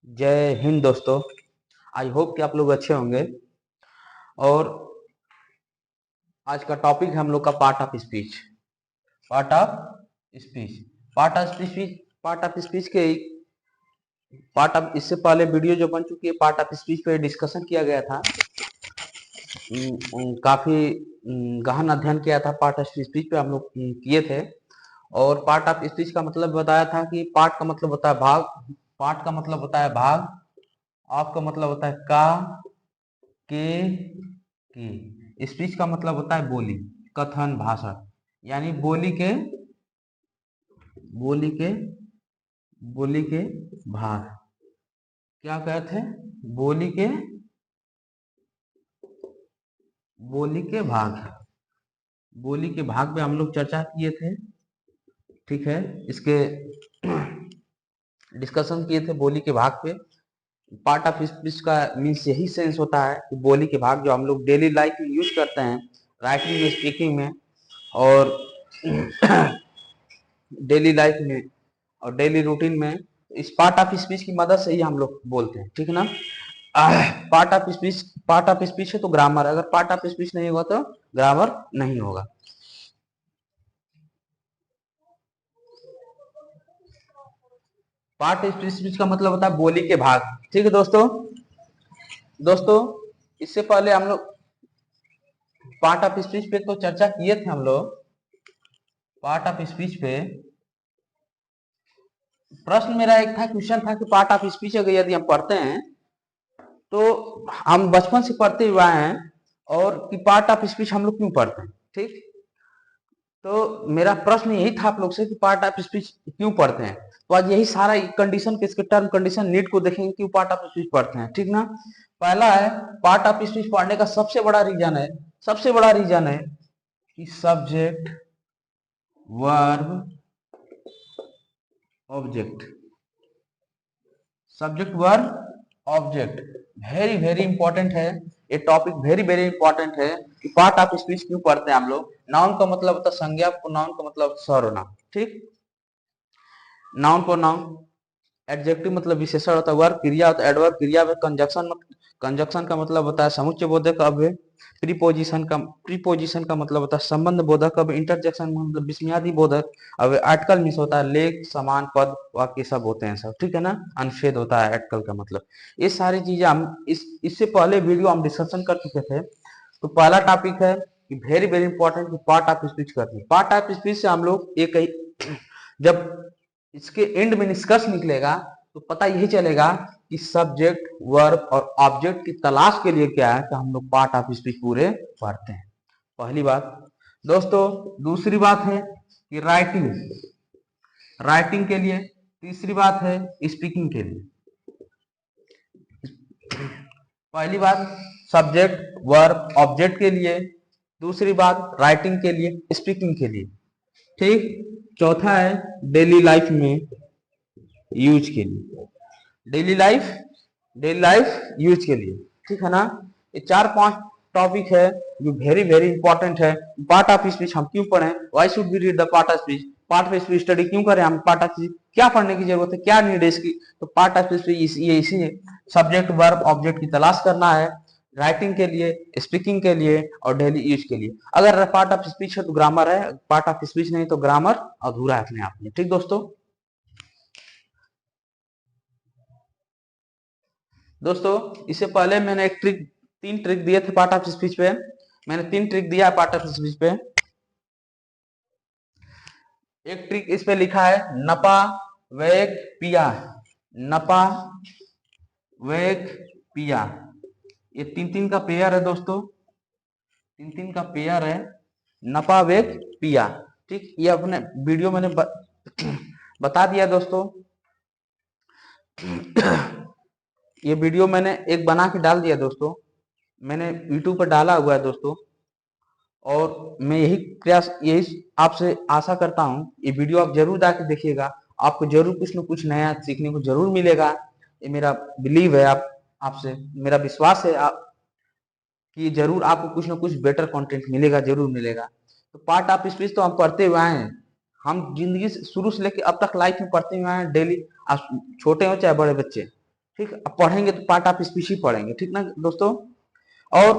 जय हिंद दोस्तों। I hope कि आप लोग अच्छे होंगे। और आज का टॉपिक है हम लोग का part of speech. Part of speech part of speech के पार्ट ऑफ इससे पहले वीडियो जो बन चुकी है पार्ट ऑफ स्पीच पे डिस्कशन किया गया था। काफी गहन अध्ययन किया था पार्ट ऑफ स्पीच पे हम लोग किए थे। और पार्ट ऑफ स्पीच का मतलब बताया था कि पार्ट का मतलब होता है भाग, पार्ट का मतलब होता है भाग, ऑफ का मतलब होता है का, के, की। स्पीच का मतलब होता है बोली, कथन, भाषण। यानी बोली के बोली के भाग। क्या कहते हैं? बोली के भाग। बोली के भाग पे हम लोग चर्चा किए थे। ठीक है, इसके डिस्कशन किए थे बोली के भाग पे। पार्ट ऑफ स्पीच का मीन्स यही सेंस होता है कि बोली के भाग जो हम लोग डेली लाइफ में यूज करते हैं, राइटिंग में, स्पीकिंग में और डेली लाइफ में और डेली रूटीन में। इस पार्ट ऑफ स्पीच की मदद से ही हम लोग बोलते हैं। ठीक है ना? पार्ट ऑफ स्पीच है तो ग्रामर, अगर पार्ट ऑफ स्पीच नहीं होगा तो ग्रामर नहीं होगा। पार्ट ऑफ स्पीच का मतलब होता है बोली के भाग। ठीक है दोस्तों, इससे पहले हम लोग पार्ट ऑफ स्पीच पे तो चर्चा किए थे हम लोग। पार्ट ऑफ स्पीच पे प्रश्न मेरा एक था, क्वेश्चन था कि पार्ट ऑफ स्पीच अगर यदि हम पढ़ते हैं तो हम बचपन से पढ़ते हुए आए हैं, और कि पार्ट ऑफ स्पीच हम लोग क्यों पढ़ते हैं। ठीक, तो मेरा प्रश्न यही था आप लोग से कि पार्ट ऑफ स्पीच क्यों पढ़ते हैं। तो आज यही सारा कंडीशन के, इसके टर्म कंडीशन नीड को देखेंगे क्यों पार्ट ऑफ स्पीच पढ़ते हैं। ठीक ना? पहला है, पार्ट ऑफ स्पीच पढ़ने का सबसे बड़ा रीजन है कि subject, verb, object. Subject, verb, object very very important है। ये टॉपिक वेरी वेरी इंपॉर्टेंट है कि पार्ट ऑफ स्पीच क्यों पढ़ते हैं हम लोग। नाउन का मतलब होता है संज्ञा, नाउन का मतलब सर्वनाम। ठीक, नाउन प्रोनाउन, एडजेक्टिव मतलब विशेषण होता है, वर्ब क्रिया होता है, एडवर्ब क्रिया में, कंजक्शन का मतलब होता है समुच्चय बोधक अव्यय, प्रीपोजिशन का मतलब होता है संबंध बोधक अव्यय, इंटरजेक्शन मतलब विस्मयादि बोधक अव्यय, आर्टिकल मीन्स होता है लेख, समान, पद, वाक्य सब होते हैं सब। ठीक है ना? अनुच्छेद होता है आर्टिकल का मतलब। ये सारी चीजें हम इससे पहले वीडियो हम डिस्कशन कर चुके थे। तो पहला टॉपिक है कि very very important, part of speech करनी। पार्ट ऑफ स्पीच से हम लोग एक ही, जब इसके एंड में निष्कर्ष निकलेगा तो पता यही चलेगा कि सब्जेक्ट, वर्ब और ऑब्जेक्ट की तलाश के लिए क्या है, तो हम लोग पार्ट ऑफ स्पीच पूरे पढ़ते हैं। पहली बात दोस्तों। दूसरी बात है कि राइटिंग के लिए। तीसरी बात है स्पीकिंग के लिए। पहली बात सब्जेक्ट, वर्ब, ऑब्जेक्ट के लिए। दूसरी बात राइटिंग के लिए, स्पीकिंग के लिए। ठीक, चौथा है डेली लाइफ में यूज के लिए। डेली लाइफ यूज के लिए। ठीक है ना? ये 4-5 टॉपिक है जो वेरी वेरी इंपॉर्टेंट है। पार्ट ऑफ स्पीच हम क्यों पढ़ें, why should we read the part of speech, part of speech study क्यों करें हम, पार्ट ऑफ स्पीच क्या पढ़ने की जरूरत है, क्या नीड है इसकी। तो पार्ट ऑफ स्पीच ये इसी सब्जेक्ट, वर्ब, ऑब्जेक्ट की तलाश करना है, राइटिंग के लिए, स्पीकिंग के लिए और डेली यूज के लिए। अगर पार्ट ऑफ स्पीच है तो ग्रामर है, पार्ट ऑफ स्पीच नहीं तो ग्रामर अधूरा है अपने आप में। ठीक दोस्तों, इससे पहले मैंने एक ट्रिक, 3 ट्रिक दिए थे पार्ट ऑफ स्पीच पे। मैंने 3 ट्रिक दिया पार्ट ऑफ स्पीच पे। एक ट्रिक इस पे लिखा है नपा, वेग, पिया। नपा, वेग, पिया, ये 3-3 का पेयर है दोस्तों। 3-3 का पेयर है, नपा, वेग, पिया। ठीक, ये अपने वीडियो मैंने बता दिया दोस्तों। ये वीडियो मैंने एक बना के डाल दिया दोस्तों, मैंने यूट्यूब पर डाला हुआ है दोस्तों। और मैं यही आपसे आशा करता हूँ ये वीडियो आप जरूर जाके देखिएगा, आपको जरूर कुछ न कुछ नया सीखने को जरूर मिलेगा। ये मेरा बिलीव है, आपसे मेरा विश्वास है आप कि जरूर आपको कुछ ना कुछ बेटर कंटेंट मिलेगा, जरूर मिलेगा। तो पार्ट ऑफ स्पीच तो हम पढ़ते हुए आए हैं, हम जिंदगी से शुरू से लेकर अब तक लाइफ में पढ़ते हुए आए हैं डेली। आप छोटे हो चाहे बड़े बच्चे, ठीक। अब पढ़ेंगे तो पार्ट ऑफ स्पीच ही पढ़ेंगे, ठीक ना दोस्तों। और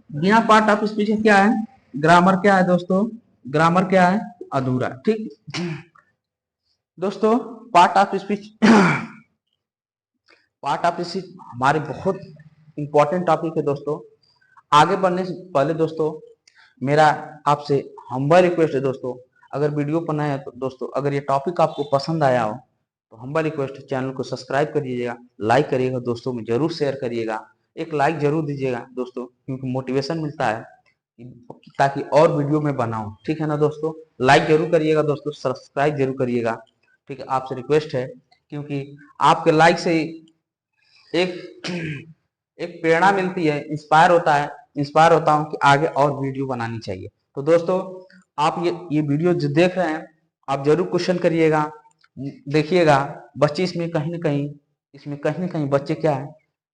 बिना पार्ट ऑफ स्पीच क्या है, ग्रामर क्या है दोस्तों, ग्रामर क्या है, अधूरा, ठीक। दोस्तों part of speech part of speech हमारे बहुत इंपॉर्टेंट टॉपिक है दोस्तों। आगे बढ़ने से पहले दोस्तों मेरा आपसे हम्बल रिक्वेस्ट है दोस्तों, अगर वीडियो पर नए हैं तो दोस्तों, अगर ये टॉपिक आपको पसंद आया हो तो हम्बल रिक्वेस्ट है, चैनल को सब्सक्राइब करिएगा, लाइक करिएगा दोस्तों में जरूर शेयर करिएगा, एक लाइक जरूर दीजिएगा दोस्तों, क्योंकि मोटिवेशन मिलता है ताकि और वीडियो में बनाऊं, ठीक है ना दोस्तों। लाइक जरूर करिएगा दोस्तों, सब्सक्राइब जरूर करिएगा, ठीक है, आपसे रिक्वेस्ट है, क्योंकि आपके लाइक से एक एक प्रेरणा मिलती है, इंस्पायर होता हूँ कि आगे और वीडियो बनानी चाहिए। तो दोस्तों आप ये वीडियो जो देख रहे हैं आप जरूर क्वेश्चन करिएगा, देखिएगा बच्चे इसमें कहीं ना कहीं बच्चे क्या है,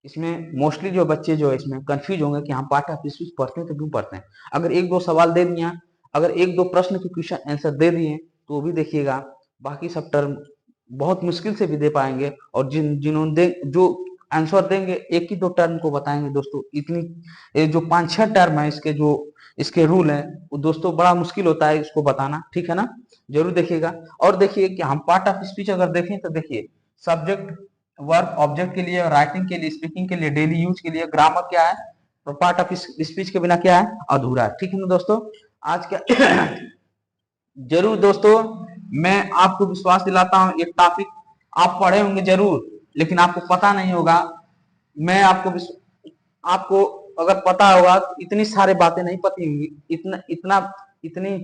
इसमें मोस्टली जो बच्चे जो है इसमें कंफ्यूज होंगे कि हम पार्ट ऑफ स्पीच पढ़ते हैं तो क्यों पढ़ते हैं। अगर एक दो सवाल दे दिया, अगर एक दो प्रश्न के क्वेश्चन आंसर दे दिए तो वो भी देखिएगा, बाकी सब टर्म बहुत मुश्किल से भी दे पाएंगे, और जिन्होंने जो आंसर देंगे एक ही दो टर्म को बताएंगे दोस्तों, इतनी ये जो 5-6 टर्म है इसके, जो इसके रूल है वो दोस्तों बड़ा मुश्किल होता है इसको बताना, ठीक है ना। जरूर देखिएगा। और देखिए कि हम पार्ट ऑफ स्पीच अगर देखें तो देखिए सब्जेक्ट वर्ब ऑब्जेक्ट के लिए, राइटिंग के लिए, स्पीकिंग के लिए, डेली यूज के लिए ग्रामर क्या है, तो पार्ट ऑफ स्पीच के बिना क्या है, अधूरा है, ठीक है ना दोस्तों। आज क्या जरूर दोस्तों मैं आपको विश्वास दिलाता हूँ ये टॉपिक आप पढ़े होंगे जरूर, लेकिन आपको पता नहीं होगा। मैं आपको अगर पता होगा तो इतनी सारी बातें नहीं पता होंगी, इतनी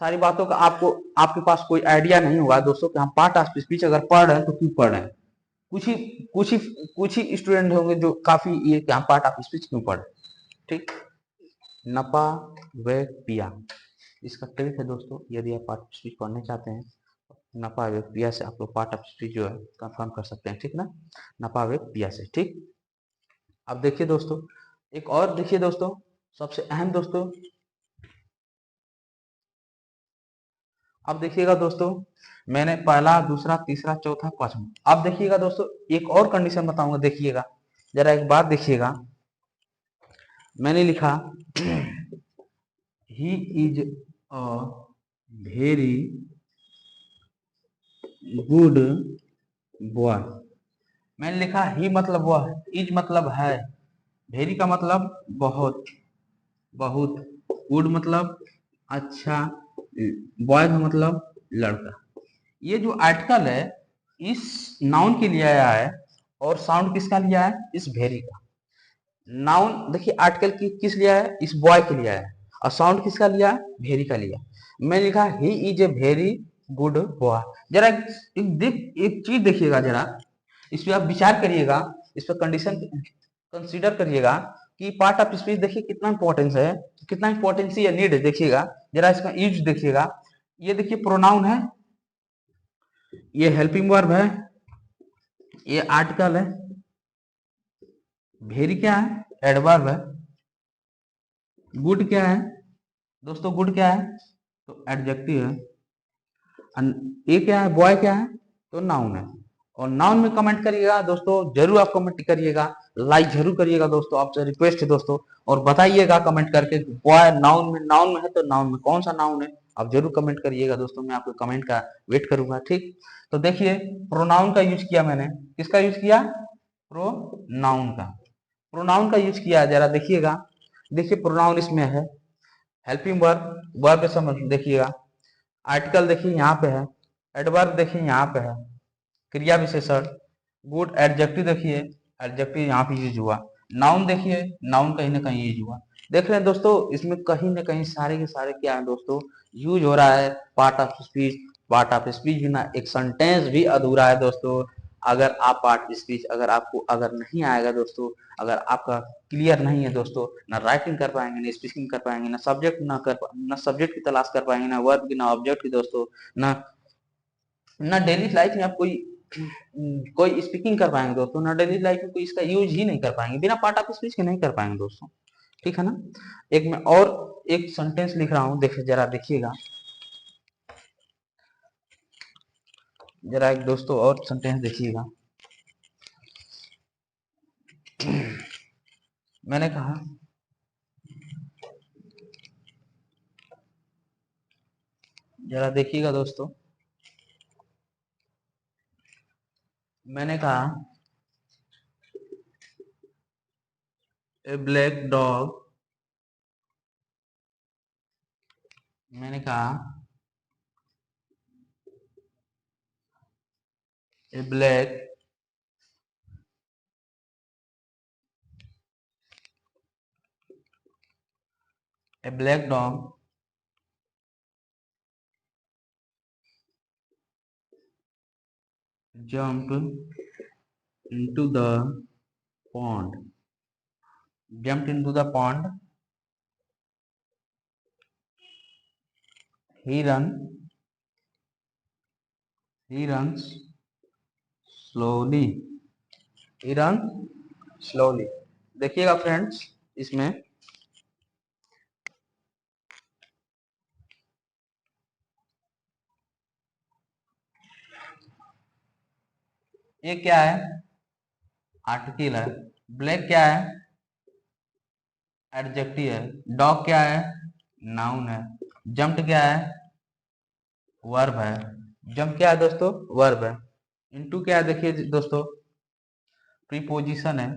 सारी बातों का आपको आपके पास कोई आइडिया नहीं होगा दोस्तों कि हम पार्ट ऑफ स्पीच अगर पढ़ रहे हैं तो क्यों पढ़ रहे हैं। कुछ ही कुछ ही कुछ ही स्टूडेंट होंगे जो काफी ये कि हम पार्ट ऑफ स्पीच क्यों पढ़ रहे हैं, ठीक। नपा वे पिया इसका ट्रिक है दोस्तों, यदि आप पार्ट ऑफ स्पीच पढ़ना चाहते हैं नपा वे पिया से आप लोग पार्ट ऑफ स्पीच जो है कंफर्म कर सकते हैं, ठीक ना, नपा वे पिया से, ठीक। अब देखिए दोस्तों एक और देखिए दोस्तों, सबसे अहम दोस्तों, अब देखिएगा दोस्तों मैंने पहला दूसरा तीसरा चौथा पांचवा, अब देखिएगा दोस्तों एक और कंडीशन बताऊंगा, देखिएगा जरा एक बात देखिएगा, मैंने लिखा he is a very good boy. मैंने लिखा ही मतलब वह, इज मतलब है, वेरी का मतलब बहुत, बहुत, गुड मतलब अच्छा, बॉय का मतलब लड़का। ये जो आर्टिकल है इस नाउन के लिए आया है, और साउंड किसका लिया है, इस वेरी का। नाउन देखिए आर्टिकल की किस लिया है, इस बॉय के लिए आया है, और साउंड किसका लिया है, वेरी का लिया। मैं लिखा he is a very good boy. जरा एक चीज देखिएगा जरा, इस पे आप विचार करिएगा, इस पर कंडीशन कंसीडर करिएगा कि पार्ट ऑफ स्पीच देखिए कितना इंपॉर्टेंस है, कितना इंपॉर्टेंस या नीड है, देखिएगा जरा इसका यूज देखिएगा। ये देखिए प्रोनाउन है, ये हेल्पिंग वर्ब है, ये आर्टिकल है, वेरी क्या है, एडवर्ब है, गुड क्या है दोस्तों, गुड क्या है तो एडजेक्टिव है, ये क्या है, बॉय क्या है तो नाउन है। और नाउन में कमेंट करिएगा दोस्तों, जरूर आप कमेंट करिएगा, लाइक जरूर करिएगा दोस्तों, आपसे रिक्वेस्ट है दोस्तों, और बताइएगा कमेंट करके बॉय नाउन में है तो नाउन में कौन सा नाउन है, आप जरूर कमेंट करिएगा दोस्तों, मैं आपके कमेंट का वेट करूंगा, ठीक। तो देखिए प्रोनाउन का यूज किया मैंने, किसका यूज किया, प्रोनाउन का, प्रोनाउन का यूज किया, जरा देखिएगा। देखिए प्रोनाउन इसमें है हेल्पिंग वर्ब, वर्ब समझ देखिएगा, आर्टिकल देखिए यहाँ पे है, एडवर्ब देखिए यहाँ पे है, क्रिया विशेषण, गुड एडजेक्टिव देखिए, एडजेक्टिव यहाँ पे यूज हुआ, नाउन देखिए, नाउन कहीं ना कहीं यूज हुआ। देख रहे हैं दोस्तों इसमें कहीं ना कहीं सारे के सारे क्या है दोस्तों, यूज हो रहा है part of speech. Part of speech बिना एक सेंटेंस भी अधूरा है दोस्तों। अगर आप पार्ट स्पीच अगर आपको अगर नहीं आएगा दोस्तों, अगर आपका क्लियर नहीं है दोस्तों, ना राइटिंग कर पाएंगे, ना स्पीकिंग कर पाएंगे, ना सब्जेक्ट की तलाश कर पाएंगे, ना वर्ब की, ना ऑब्जेक्ट की दोस्तों, ना ना डेली लाइफ में आप कोई स्पीकिंग कर पाएंगे दोस्तों, ना डेली लाइफ में कोई इसका यूज ही नहीं कर पाएंगे, बिना पार्ट ऑफ स्पीच के नहीं कर पाएंगे दोस्तों, ठीक है ना। एक मैं और एक सेंटेंस लिख रहा हूं, देखिए जरा देखिएगा, जरा एक दोस्तों और सेंटेंस देखिएगा, मैंने कहा जरा देखिएगा दोस्तों, मैंने कहा ए ब्लैक डॉग, मैंने कहा a black dog jumped into the pond, jumped into the pond, he run he runs slowly, he runs slowly। देखिएगा फ्रेंड्स, इसमें ये क्या है, आर्टिकल है, ब्लैक क्या है, एडजेक्टिव है, डॉग क्या है, नाउन है, जंप्ड क्या है, वर्ब है, जंप क्या है दोस्तों, वर्ब है, इनटू क्या है, देखिए दोस्तों प्रीपोजिशन है,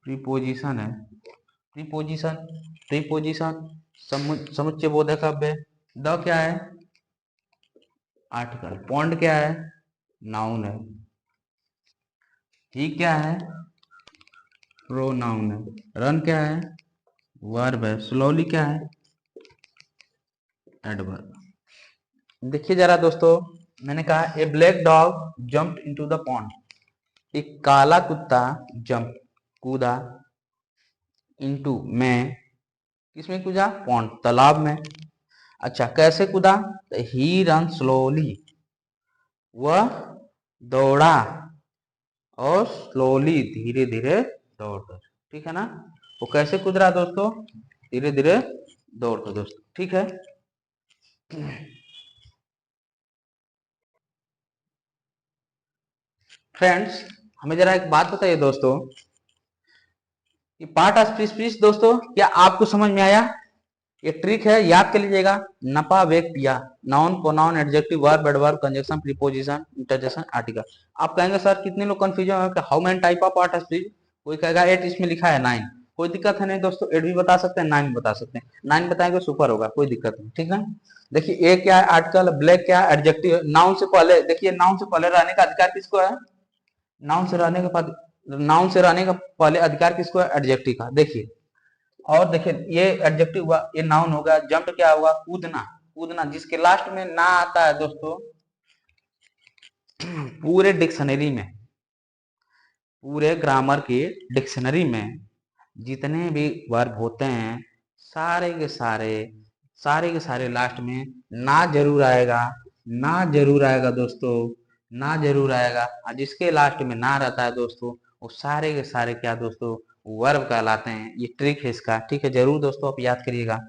प्रीपोजिशन है, प्रीपोजिशन प्रीपोजिशन समुच्चय बोधक अव्यय, द क्या है, आर्टिकल, पॉन्ड क्या है, नाउन है, ही क्या है, प्रोनाउन है, रन क्या है, वर्ब है, स्लोली क्या है, एडवर्ब। देखिए जरा दोस्तों, मैंने कहा a black dog jumped into the pond, एक काला कुत्ता जंप कूदा, इनटू में, किसमें कूदा, पॉन्ड तालाब में। अच्छा कैसे कूदा, ही रन स्लोली, वह दौड़ा, और स्लोली धीरे धीरे दौड़कर, ठीक है ना, वो कैसे कूद रहा दोस्तों, धीरे धीरे दौड़कर दोस्तों, ठीक है। फ्रेंड्स हमें जरा एक बात बताइए दोस्तों, कि पार्ट ऑफ स्पीच दोस्तों क्या आपको समझ में आया, ये ट्रिक है, याद कर लीजिएगा, नपा वेक पिया, noun pronoun adjective verb adverb conjunction preposition interjection article. आप कहेंगे सर कितने लोग कंफ्यूजन है, how many type of part of speech, कोई कहेगा 8, इसमें लिखा है 9, कोई दिक्कत है नहीं दोस्तों, 8 भी बता सकते हैं, 9 भी बता सकते हैं, 9 बताएंगे सुपर होगा, कोई दिक्कत नहीं, ठीक है। देखिए ए क्या है, आर्टिकल, ब्लैक क्या है, एडजेक्टिव, नाउन से पहले, देखिए नाउन से पहले रहने का अधिकार किसको है, नाउन से रहने का नाउन से रहने का पहले अधिकार किसको है, एडजेक्टिव का, देखिए। और देखिए ये एडजेक्टिव हुआ, ये नाउन होगा, जंप क्या हुआ, कूदना, कूदना जिसके लास्ट में ना आता है दोस्तों, पूरे डिक्शनरी में, पूरे ग्रामर के डिक्शनरी में जितने भी वर्ब होते हैं, सारे के सारे, सारे के सारे लास्ट में ना जरूर आएगा, ना जरूर आएगा दोस्तों, ना जरूर आएगा, और जिसके लास्ट में ना रहता है दोस्तों, वो सारे के सारे क्या दोस्तों, वर्ब कहलाते हैं। ये ट्रिक है इसका, ठीक है, जरूर दोस्तों आप याद करिएगा।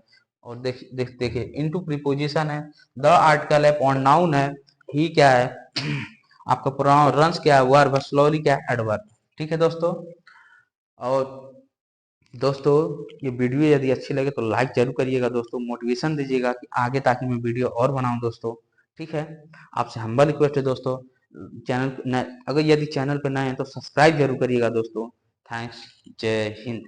और देखिए इनटू प्रीपोजिशन है, द आर्टिकल है, प्रोनाउन है, ही क्या है आपका प्रोनाउन, रंस क्या है, वर्ब, स्लोली क्या है, एडवर्ब, ठीक है दोस्तों। और दोस्तों ये वीडियो यदि अच्छी लगे तो लाइक जरूर करिएगा दोस्तों, मोटिवेशन दीजिएगा कि आगे, ताकि मैं वीडियो और बनाऊं दोस्तों, ठीक है। आपसे हम्बल रिक्वेस्ट है दोस्तों, चैनल अगर यदि चैनल पर नए हैं तो सब्सक्राइब जरूर करिएगा दोस्तों। थैंक्स, जय हिंद।